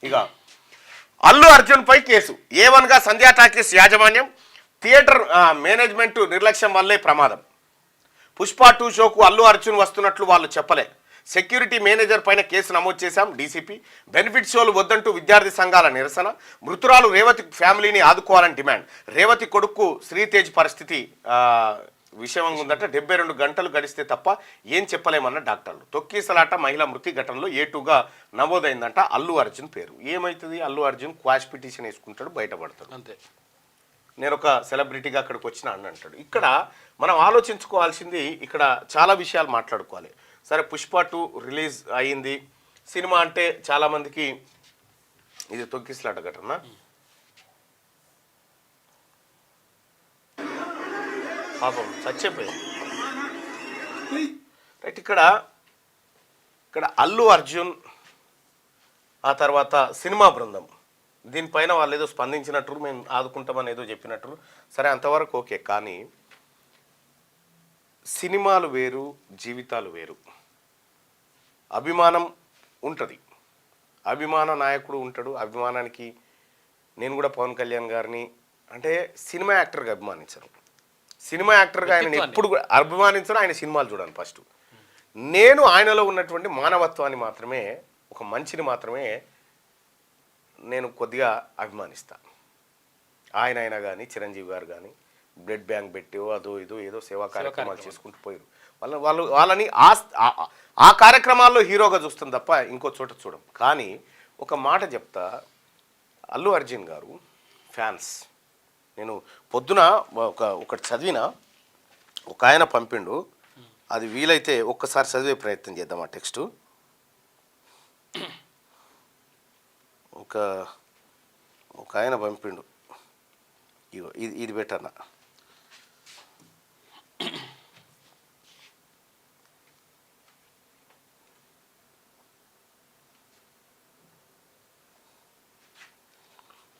ఇక అల్లు అర్జున్ పై కేసు A1గా సంధ్యా టాకీస్ యాజమాన్యం theatre management నిర్లక్ష్యం వల్లే ప్రమాదం. పుష్ప 2 షోకు అల్లు అర్జున్ వస్తున్నట్లు వాళ్ళు చెప్పలే. సెక్యూరిటీ మేనేజర్ పైన కేసు నమోదు చేశాం డీసీపీ. బెనిఫిట్ షోలు వద్దంటూ విద్యార్థి సంఘాల నిరసన. మృతురాలు రేవతి ఫ్యామిలీని ఆదుకోవాలని డిమాండ్. రేవతి కొడుకు శ్రీతేజ్ పరిస్థితి విషమంగా ఉందంటే 72 గంటలు గడిస్తే తప్ప ఏం చెప్పలేమన్న డాక్టర్లు. తొక్కీసలాట మహిళా మృతి ఘటనలో A2గా నమోదైందంట అల్లు అర్జున్ పేరు. ఏమవుతుంది? అల్లు అర్జున్ క్వాష్ పిటిషన్ వేసుకుంటాడు, బయటపడతాడు. అంతే. నేను ఒక సెలబ్రిటీగా అక్కడికి వచ్చిన అని అంటాడు. ఇక్కడ మనం ఆలోచించుకోవాల్సింది, ఇక్కడ చాలా విషయాలు మాట్లాడుకోవాలి. సరే, పుష్ప 2 రిలీజ్ అయ్యింది. సినిమా అంటే చాలామందికి ఇది తొక్కిసలాట ఘటన. పాపం చచ్చిపోయింది. రైట్. ఇక్కడ అల్లు అర్జున్ ఆ తర్వాత సినిమా బృందం దీనిపైన వాళ్ళు ఏదో స్పందించినట్టు, మేము ఆదుకుంటామని ఏదో చెప్పినట్టు. సరే, అంతవరకు ఓకే. కానీ సినిమాలు వేరు, జీవితాలు వేరు. అభిమానం ఉంటుంది, అభిమాన నాయకుడు ఉంటాడు. అభిమానానికి నేను కూడా పవన్ కళ్యాణ్ గారిని అంటే సినిమా యాక్టర్గా అభిమానించను. సినిమా యాక్టర్గా ఆయన ఎప్పుడు అభిమానించను. ఆయన సినిమాలు చూడాలి ఫస్ట్. నేను ఆయనలో ఉన్నటువంటి మానవత్వాన్ని మాత్రమే, ఒక మంచిని మాత్రమే నేను కొద్దిగా అభిమానిస్తాను. ఆయన కానీ చిరంజీవి గారు కానీ బ్లడ్ బ్యాంక్ పెట్టో అదో ఇదో ఏదో సేవా కార్యక్రమాలు చేసుకుంటూ పోయారు. వాళ్ళని ఆ కార్యక్రమాల్లో హీరోగా చూస్తుంది తప్ప ఇంకో చోట చూడం. కానీ ఒక మాట చెప్తా, అల్లు అర్జున్ గారు ఫ్యాన్స్. నేను పొద్దున ఒకటి చదివిన, ఒక ఆయన పంపిండు, అది వీలైతే ఒక్కసారి చదివే ప్రయత్నం చేద్దాం. ఆ టెక్స్టు ఒక ఆయన పంపిండు. ఇది బెటర్ నా.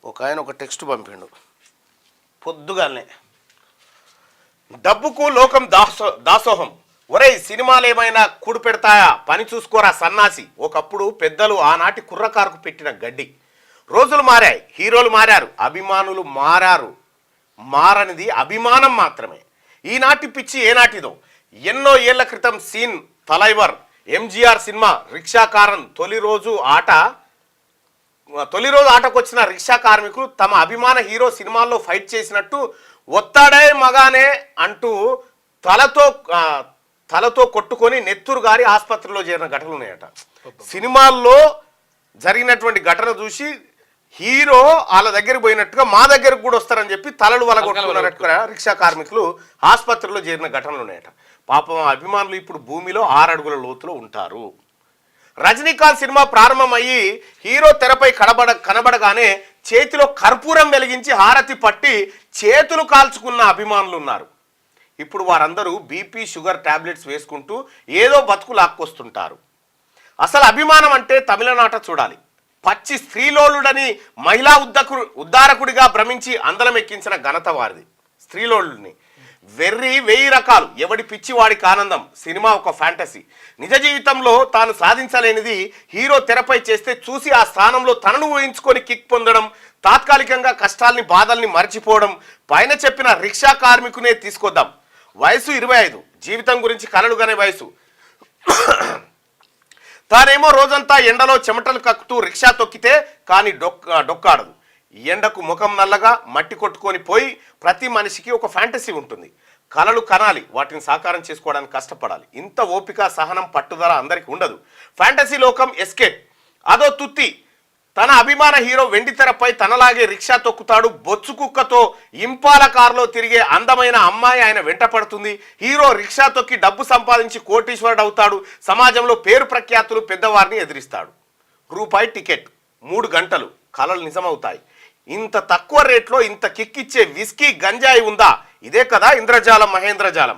ఒక ఆయన ఒక టెక్స్ట్ పంపిండు పొద్దుగానే. డబ్బుకు లోకం దాసోహం. ఒరేయ్, సినిమాలు ఏమైనా కూడు పెడతాయా? పని చూసుకోరా సన్నాసి. ఒకప్పుడు పెద్దలు ఆనాటి కుర్రకారుకు పెట్టిన గడ్డి. రోజులు మారాయి, హీరోలు మారారు, అభిమానులు మారారు. మారనిది అభిమానం మాత్రమే. ఈనాటి పిచ్చి ఏనాటిదో. ఎన్నో ఏళ్ల క్రితం సీన్ తలైవర్ ఎంజీఆర్ సినిమా రిక్షాకారన్ తొలి రోజు ఆటకు వచ్చిన రిక్షా కార్మికులు తమ అభిమాన హీరో సినిమాల్లో ఫైట్ చేసినట్టు ఒత్తాడే మగానే అంటూ తలతో కొట్టుకొని నెత్తురు గారి ఆసుపత్రిలో చేరిన ఘటనలు ఉన్నాయట. సినిమాల్లో జరిగినటువంటి ఘటన చూసి హీరో వాళ్ళ దగ్గరికి పోయినట్టుగా మా దగ్గరకు కూడా వస్తారని చెప్పి తలలు వలగొట్టుకున్నట్టుగా రిక్షా కార్మికులు ఆసుపత్రిలో చేరిన ఘటనలు ఉన్నాయట. పాపం అభిమానులు ఇప్పుడు భూమిలో 6 అడుగుల లోతులో ఉంటారు. రజనీకాంత్ సినిమా ప్రారంభమయ్యి హీరో తెరపై కనబడగానే చేతిలో కర్పూరం వెలిగించి హారతి పట్టి చేతులు కాల్చుకున్న అభిమానులు ఉన్నారు. ఇప్పుడు వారందరూ బీపీ షుగర్ టాబ్లెట్స్ వేసుకుంటూ ఏదో బతుకు లాక్కొస్తుంటారు. అసలు అభిమానం అంటే తమిళనాట చూడాలి. పచ్చి స్త్రీలోలుడని మహిళా ఉద్ధారకుడిగా భ్రమించి అందలం ఎక్కించిన ఘనత వారిది. స్త్రీలోలుడిని వెర్రి 1000 రకాలు, ఎవడి పిచ్చి వాడికి ఆనందం. సినిమా ఒక ఫ్యాంటసీ. నిజ జీవితంలో తాను సాధించలేనిది హీరో తెరపై చేస్తే చూసి ఆ స్థానంలో తనను ఊహించుకొని కిక్ పొందడం, తాత్కాలికంగా కష్టాల్ని బాధల్ని మర్చిపోవడం. పైన చెప్పిన రిక్షా కార్మికునే తీసుకొద్దాం. వయసు 25, జీవితం గురించి కలలుగానే వయసు. తానేమో రోజంతా ఎండలో చెమటలు కక్కుతూ రిక్షా తొక్కితే కానీ డొక్కాడదు. ఎండకు ముఖం నల్లగా మట్టి కొట్టుకొని పోయి ప్రతి మనిషికి ఒక ఫ్యాంటసీ ఉంటుంది. కలలు కనాలి, వాటిని సాకారం చేసుకోవడానికి కష్టపడాలి. ఇంత ఓపిక, సహనం, పట్టుదల అందరికీ ఉండదు. ఫ్యాంటసీ లోకం ఎస్కేప్ అదో తుత్తి. తన అభిమాన హీరో వెండి తెరపై తనలాగే రిక్షా తొక్కుతాడు. బొచ్చు కుక్కతో ఇంపాల కారులో తిరిగే అందమైన అమ్మాయి ఆయన వెంట పడుతుంది. హీరో రిక్షా తొక్కి డబ్బు సంపాదించి కోటీశ్వరుడు అవుతాడు. సమాజంలో పేరు ప్రఖ్యాతులు పెద్దవారిని ఎదిరిస్తాడు. రూపాయి టికెట్, 3 గంటలు, కలలు నిజమవుతాయి. ఇంత తక్కువ రేట్లో ఇంత కిక్కిచ్చే విస్కీ గంజాయి ఉందా? ఇదే కదా ఇంద్రజాలం మహేంద్రజాలం.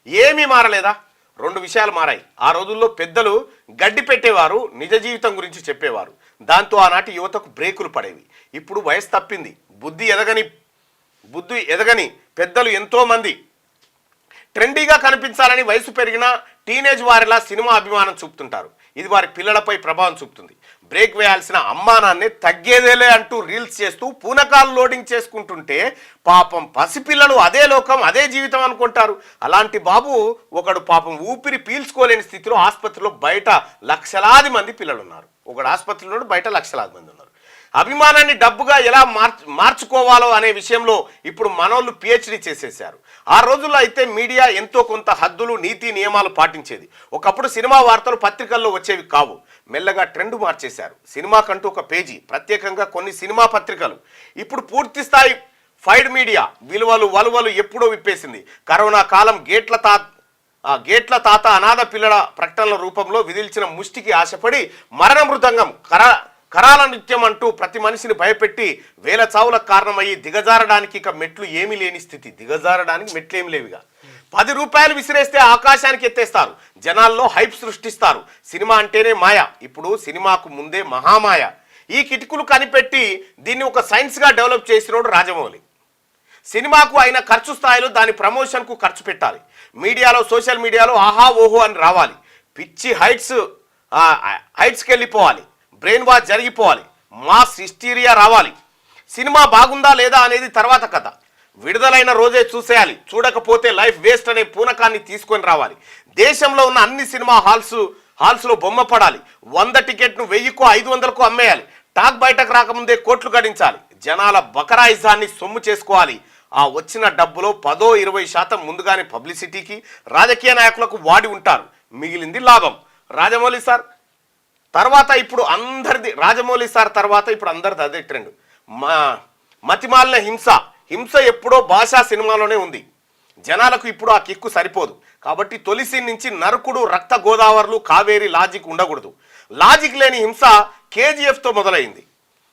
ఏమీ మారలేదా? 2 విషయాలు మారాయి. ఆ రోజుల్లో పెద్దలు గడ్డి పెట్టేవారు, నిజ జీవితం గురించి చెప్పేవారు. దాంతో ఆనాటి యువతకు బ్రేకులు పడేవి. ఇప్పుడు వయసు తప్పింది, బుద్ధి ఎదగని పెద్దలు ఎంతోమంది ట్రెండీగా కనిపించాలని వయసు పెరిగిన టీనేజ్ వారిలా సినిమా అభిమానం చూపుతుంటారు. ఇది వారి పిల్లలపై ప్రభావం చూపుతుంది. బ్రేక్ వేయాల్సిన అమ్మానాన్నే తగ్గేదేలే అంటూ రీల్స్ చేస్తూ పూనకాలు లోడింగ్ చేసుకుంటుంటే పాపం పసిపిల్లలు అదే లోకం అదే జీవితం అనుకుంటారు. అలాంటి బాబు ఒకడు పాపం ఊపిరి పీల్చుకోలేని స్థితిలో ఆసుపత్రిలో బయట లక్షలాది మంది పిల్లలు ఉన్నారు. ఒకడు ఆసుపత్రిలో బయట లక్షలాది మంది ఉన్నారు. అభిమానాన్ని డబ్బుగా ఎలా మార్చుకోవాలో అనే విషయంలో ఇప్పుడు మనోళ్ళు పిహెచ్డి చేసేశారు. ఆ రోజుల్లో అయితే మీడియా ఎంతో కొంత హద్దులు నీతి నియమాలు పాటించేది. ఒకప్పుడు సినిమా వార్తలు పత్రికల్లో వచ్చేవి కావు. మెల్లగా ట్రెండ్ మార్చేశారు. సినిమాకంటూ ఒక పేజీ, ప్రత్యేకంగా కొన్ని సినిమా పత్రికలు. ఇప్పుడు పూర్తి స్థాయి ఫైడ్ మీడియా విలువలు వలువలు ఎప్పుడో విప్పేసింది. కరోనా కాలం గేట్ల తాత అనాథ పిల్లల ప్రకటనల రూపంలో విధిల్చిన ముష్టికి ఆశపడి మరణ మృదంగం కరాల నృత్యం అంటూ ప్రతి మనిషిని భయపెట్టి వేల చావులకు కారణమయ్యి దిగజారడానికి ఇక మెట్లు ఏమీ లేని స్థితి. దిగజారడానికి మెట్లు ఏమి లేవిగా. 10 రూపాయలు విసిరేస్తే ఆకాశానికి ఎత్తేస్తారు. జనాల్లో హైప్ సృష్టిస్తారు. సినిమా అంటేనే మాయ. ఇప్పుడు సినిమాకు ముందే మహామాయ. ఈ కిటికీలు కనిపెట్టి దీన్ని ఒక సైన్స్గా డెవలప్ చేసినోడు రాజమౌళి. సినిమాకు అయిన ఖర్చు స్థాయిలో దాని ప్రమోషన్కు ఖర్చు పెట్టాలి. మీడియాలో సోషల్ మీడియాలో ఆహా ఓహో అని రావాలి. పిచ్చి హైట్స్కి వెళ్ళిపోవాలి. బ్రెయిన్ వాష్ జరిగిపోవాలి. మాస్ హిస్టీరియా రావాలి. సినిమా బాగుందా లేదా అనేది తర్వాత కథ. విడుదలైన రోజే చూసేయాలి. చూడకపోతే లైఫ్ వేస్ట్ అనే పూనకాన్ని తీసుకొని రావాలి. దేశంలో ఉన్న అన్ని సినిమా హాల్స్లో బొమ్మ పడాలి. 100 టికెట్ను 1000కో 500కో అమ్మేయాలి. టాక్ బయటకు రాకముందే కోట్లు గడించాలి. జనాల బకరాయిజాన్ని సొమ్ము చేసుకోవాలి. ఆ వచ్చిన డబ్బులో 10-20% ముందుగానే పబ్లిసిటీకి రాజకీయ నాయకులకు వాడి ఉంటారు. మిగిలింది లాభం. రాజమౌళి సార్ తర్వాత ఇప్పుడు అందరిది అదే ట్రెండ్. మతిమాలిన హింస ఎప్పుడో భాషా సినిమాలోనే ఉంది. జనాలకు ఇప్పుడు ఆ కిక్కు సరిపోదు. కాబట్టి తొలి సీన్ నుంచి నరకుడు, రక్త గోదావరులు, కావేరి లాజిక్ ఉండకూడదు. లాజిక్ లేని హింస KGFతో మొదలైంది.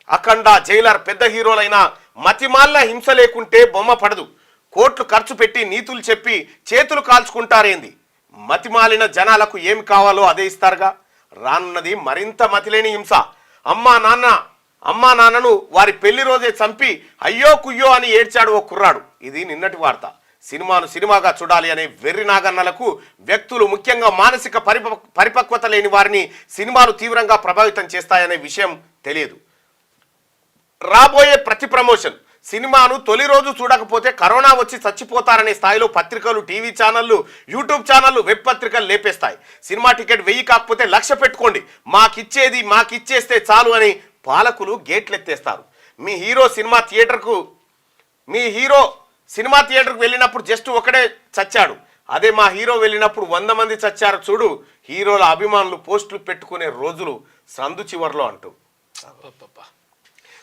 అఖండ, జైలర్ పెద్ద హీరోలైన మతిమాలిన హింస లేకుంటే బొమ్మ పడదు. కోట్లు ఖర్చు పెట్టి నీతులు చెప్పి చేతులు కాల్చుకుంటారేంది? మతిమాలిన జనాలకు ఏమి కావాలో అదే ఇస్తారుగా. రానున్నది మరింత మతిలేని హింస. అమ్మా నాన్నను వారి పెళ్లి రోజే చంపి అయ్యో కుయ్యో అని ఏడ్చాడు ఓ కుర్రాడు. ఇది నిన్నటి వార్త. సినిమాను సినిమాగా చూడాలి అనే వెర్రి నాగన్నలకు వ్యక్తులు, ముఖ్యంగా మానసిక పరిపక్వత లేని వారిని సినిమాలు తీవ్రంగా ప్రభావితం చేస్తాయనే విషయం తెలియదు. రాబోయే ప్రతి ప్రమోషన్ సినిమాను తొలి రోజు చూడకపోతే కరోనా వచ్చి చచ్చిపోతారనే స్థాయిలో పత్రికలు, టీవీ ఛానళ్లు, యూట్యూబ్ ఛానళ్లు, వెబ్ పత్రికలు లేపేస్తాయి. సినిమా టికెట్ 1000 కాకపోతే 1,00,000 పెట్టుకోండి, మాకిచ్చేస్తే చాలు అని పాలకులు గేట్లు ఎత్తేస్తారు. మీ హీరో సినిమా థియేటర్కు వెళ్ళినప్పుడు జస్ట్ ఒకడే చచ్చాడు. అదే మా హీరో వెళ్ళినప్పుడు 100 మంది చచ్చారు చూడు. హీరోల అభిమానులు పోస్టులు పెట్టుకునే రోజులు సందు చివర్లో అంటూ.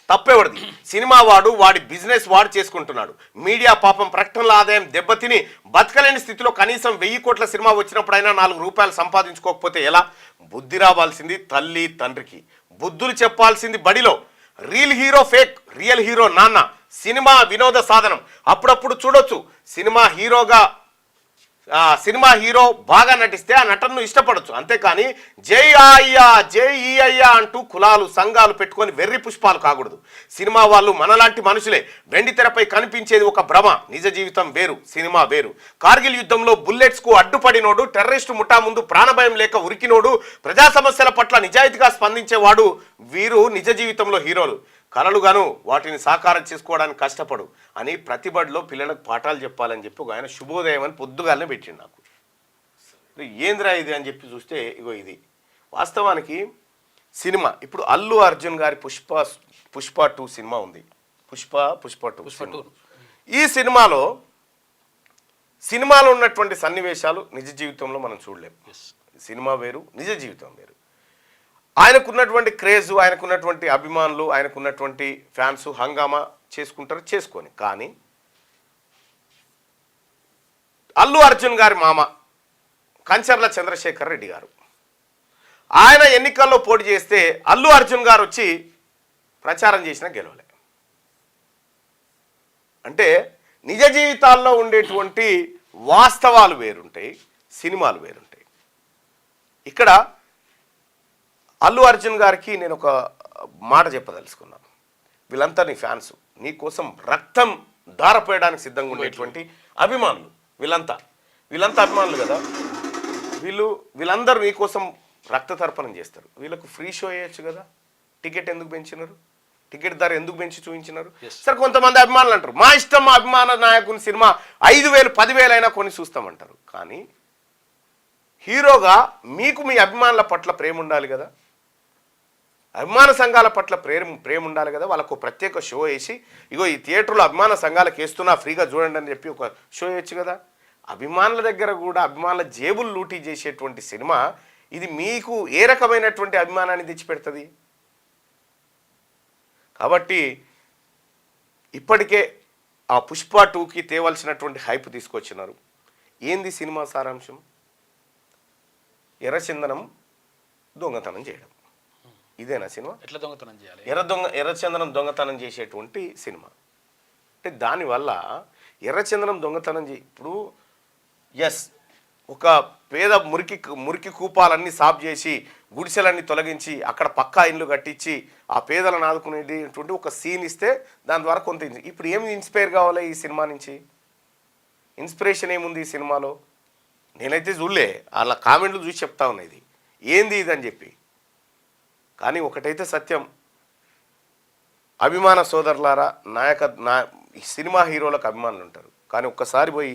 తప్పేవాడిది. సినిమా వాడి బిజినెస్ వాడు చేసుకుంటున్నాడు. మీడియా పాపం ప్రకటనల ఆదాయం దెబ్బతిని బతకలేని స్థితిలో కనీసం 1000 కోట్ల సినిమా వచ్చినప్పుడైనా 4 రూపాయలు సంపాదించుకోకపోతే ఎలా? బుద్ధి రావాల్సింది తల్లి తండ్రికి. బుద్ధులు చెప్పాల్సింది బడిలో. Real hero fake, real hero నాన్న. సినిమా వినోద సాధనం. అప్పుడప్పుడు చూడొచ్చు. సినిమా హీరో బాగా నటిస్తే ఆ నటనను ఇష్టపడచ్చు. అంతేకాని జై ఈ అయ్యా అంటూ కులాలు సంఘాలు పెట్టుకొని వెర్రి పుష్పాలు కాకూడదు. సినిమా వాళ్ళు మనలాంటి మనుషులే. వెండి తెరపై కనిపించేది ఒక భ్రమ. నిజ జీవితం వేరు, సినిమా వేరు. కార్గిల్ యుద్ధంలో బుల్లెట్స్కు అడ్డుపడినోడు, టెర్రరిస్టు ముఠా ముందు ప్రాణభయం లేక ఉరికినోడు, ప్రజా సమస్యల పట్ల నిజాయితీగా స్పందించేవాడు వీరు నిజ జీవితంలో హీరోలు. కలలుగాను వాటిని సాకారం చేసుకోవడానికి కష్టపడు అని ప్రతిబడిలో పిల్లలకు పాఠాలు చెప్పాలని చెప్పి ఒక ఆయన శుభోదయం అని పొద్దుగాలనే పెట్టిండు. నాకు ఏంద్రా ఇది అని చెప్పి చూస్తే ఇగో ఇది వాస్తవానికి సినిమా. ఇప్పుడు అల్లు అర్జున్ గారి పుష్ప 2 సినిమా ఉంది. పుష్ప 2 ఈ సినిమాలో ఉన్నటువంటి సన్నివేశాలు నిజ జీవితంలో మనం చూడలేం. సినిమా వేరు, నిజ జీవితం వేరు. ఆయనకున్నటువంటి క్రేజు, ఆయనకున్నటువంటి అభిమానులు, ఆయనకున్నటువంటి ఫ్యాన్స్ హంగామా చేసుకుంటారు, చేసుకొని. కానీ అల్లు అర్జున్ గారి మామ కంచర్ల చంద్రశేఖర్ రెడ్డి గారు ఆయన ఎన్నికల్లో పోటీ చేస్తే అల్లు అర్జున్ గారు వచ్చి ప్రచారం చేసినా గెలవలే. అంటే నిజ జీవితాల్లో ఉండేటువంటి వాస్తవాలు వేరుంటాయి, సినిమాలు వేరుంటాయి. ఇక్కడ అల్లు అర్జున్ గారికి నేను ఒక మాట చెప్పదలుచుకున్నాను. వీళ్ళంతా నీ ఫ్యాన్స్, నీ కోసం రక్తం దారపోయడానికి సిద్ధంగా ఉండేటువంటి అభిమానులు. వీళ్ళంతా అభిమానులు కదా. వీళ్ళందరూ నీ కోసం రక్త తర్పణం చేస్తారు. వీళ్ళకు ఫ్రీ షో వేయచ్చు కదా, టికెట్ ఎందుకు పెంచినారు, టికెట్ ధర ఎందుకు పెంచి చూపించినారు? సరే కొంతమంది అభిమానులు అంటారు మా ఇష్టం, మా అభిమాన నాయకుని సినిమా 5,000 10,000 అయినా కొని చూస్తామంటారు. కానీ హీరోగా మీకు మీ అభిమానుల పట్ల ప్రేమ ఉండాలి కదా, అభిమాన సంఘాల పట్ల ప్రేమ ఉండాలి కదా. వాళ్ళకు ప్రత్యేక షో వేసి ఇగో ఈ థియేటర్లో అభిమాన సంఘాలకు వేస్తున్నా ఫ్రీగా చూడండి అని చెప్పి ఒక షో వేయచ్చు కదా. అభిమానుల దగ్గర కూడా అభిమానుల జేబులు లూటీ చేసేటువంటి సినిమా ఇది మీకు ఏ రకమైనటువంటి అభిమానాన్ని తెచ్చిపెడుతుంది? కాబట్టి ఇప్పటికే ఆ పుష్ప 2కి తేవలసినటువంటి హైప్ తీసుకొచ్చినారు. ఏంది సినిమా సారాంశం? ఎర్రచందనం దొంగతనం చేయడం. ఇదేనా సినిమా? ఎట్లా దొంగతనం చేయాలి? ఎర్రచందనం దొంగతనం చేసేటువంటి సినిమా. అంటే దానివల్ల ఎర్రచందనం దొంగతనం ఇప్పుడు ఎస్ ఒక పేద మురికి కూపాలన్నీ సాఫ్ చేసి గుడిసెలన్నీ తొలగించి అక్కడ పక్కా ఇల్లు కట్టించి ఆ పేదలను ఆదుకునేటువంటి ఒక సీన్ ఇస్తే దాని ద్వారా కొంత ఇప్పుడు ఏమి ఇన్స్పైర్ కావాలి ఈ సినిమా నుంచి? ఇన్స్పిరేషన్ ఏముంది ఈ సినిమాలో? నేనైతే చూడలే, అలా కామెంట్లు చూసి చెప్తా ఉన్నా ఇది ఏంది ఇది అని చెప్పి. కానీ ఒకటైతే సత్యం, అభిమాన సోదరులారా, సినిమా హీరోలకు అభిమానులు ఉంటారు. కానీ ఒక్కసారి పోయి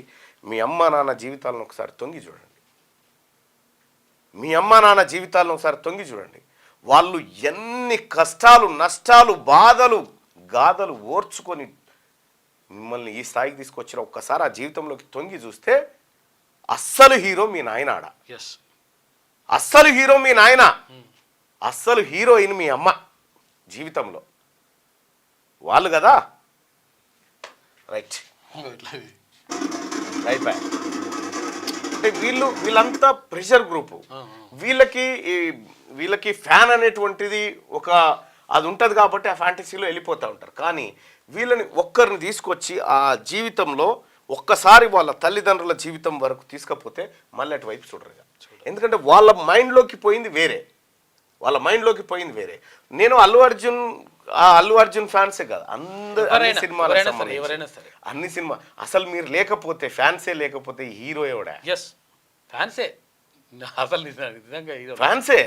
మీ అమ్మ నాన్న జీవితాలను ఒకసారి తొంగి చూడండి, మీ అమ్మ నాన్న జీవితాలను ఒకసారి తొంగి చూడండి. వాళ్ళు ఎన్ని కష్టాలు, నష్టాలు, బాధలు, గాథలు ఓర్చుకొని మిమ్మల్ని ఈ స్థాయికి తీసుకొచ్చిన ఒక్కసారి ఆ జీవితంలోకి తొంగి చూస్తే అస్సలు హీరో మీ నాయనాడ, అస్సలు హీరో మీ నాయన, అస్సలు హీరోయిన్ మీ అమ్మ జీవితంలో వాళ్ళు కదా. Right right boy. అంటే వీళ్ళంతా ప్రెషర్ గ్రూపు. వీళ్ళకి ఫ్యాన్ అనేటువంటిది ఒక అది ఉంటుంది కాబట్టి ఆ ఫ్యాంటసీలో వెళ్ళిపోతూ ఉంటారు. కానీ వీళ్ళని ఒక్కరిని తీసుకొచ్చి ఆ జీవితంలో ఒక్కసారి వాళ్ళ తల్లిదండ్రుల జీవితం వరకు తీసుకపోతే మళ్ళీ అటువైపు చూడరు. ఎందుకంటే వాళ్ళ మైండ్లోకి పోయింది వేరే, వాళ్ళ మైండ్లోకి పోయింది వేరే. నేను అల్లు అర్జున్ ఫ్యాన్సే కాదు, అన్ని సినిమా అసలు మీరు లేకపోతే ఫ్యాన్సే లేకపోతే హీరో ఎవడా? ఫ్యాన్సే అసలు ఫ్యాన్సే.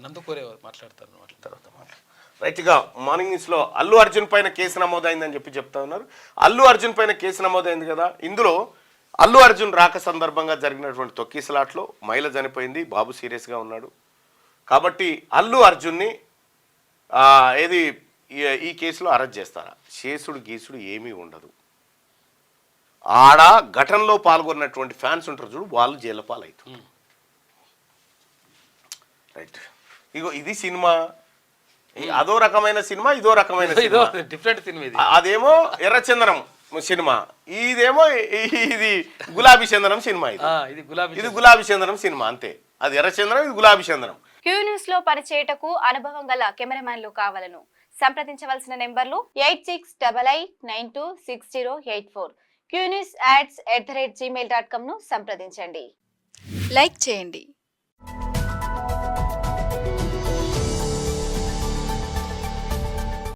నందుకోరే మాట్లాడతారు తర్వాత రైట్గా మార్నింగ్ న్యూస్లో అల్లు అర్జున్ పైన కేసు నమోదైందని చెప్తా ఉన్నారు. అల్లు అర్జున్ పైన కేసు నమోదైంది కదా. ఇందులో అల్లు అర్జున్ రాక సందర్భంగా జరిగినటువంటి తొక్కిసలాట్లో మహిళ చనిపోయింది, బాబు సీరియస్గా ఉన్నాడు. కాబట్టి అల్లు అర్జున్ని ఈ కేసులో అరెస్ట్ చేస్తారా? చేసుడు గీసుడు ఏమీ ఉండదు. ఆడ ఘటనలో పాల్గొన్నటువంటి ఫ్యాన్స్ ఉంటారు చూడు, వాళ్ళు జైలు పాలవుతారు. రైట్, ఇగో ఇది సినిమా, అదో రకమైన సినిమా, ఇదో రకమైన డిఫరెంట్ సినిమా. అదేమో ఎర్రచందనం సినిమా, ఇదేమో ఇది గులాబీ చందనం సినిమా. ఇది గులాబీ చందనం సినిమా అంతే. అది ఎర్రచందనం, ఇది గులాబీ చందనం. క్యూ న్యూస్ లో పనిచేయటకు అనుభవం గల కెమెరామ్యాన్లు కావాలను సంప్రదించవలసిన నెంబర్లు 8688926084. qnewsads@gmail.com ను సంప్రదించండి. లైక్ చేయండి.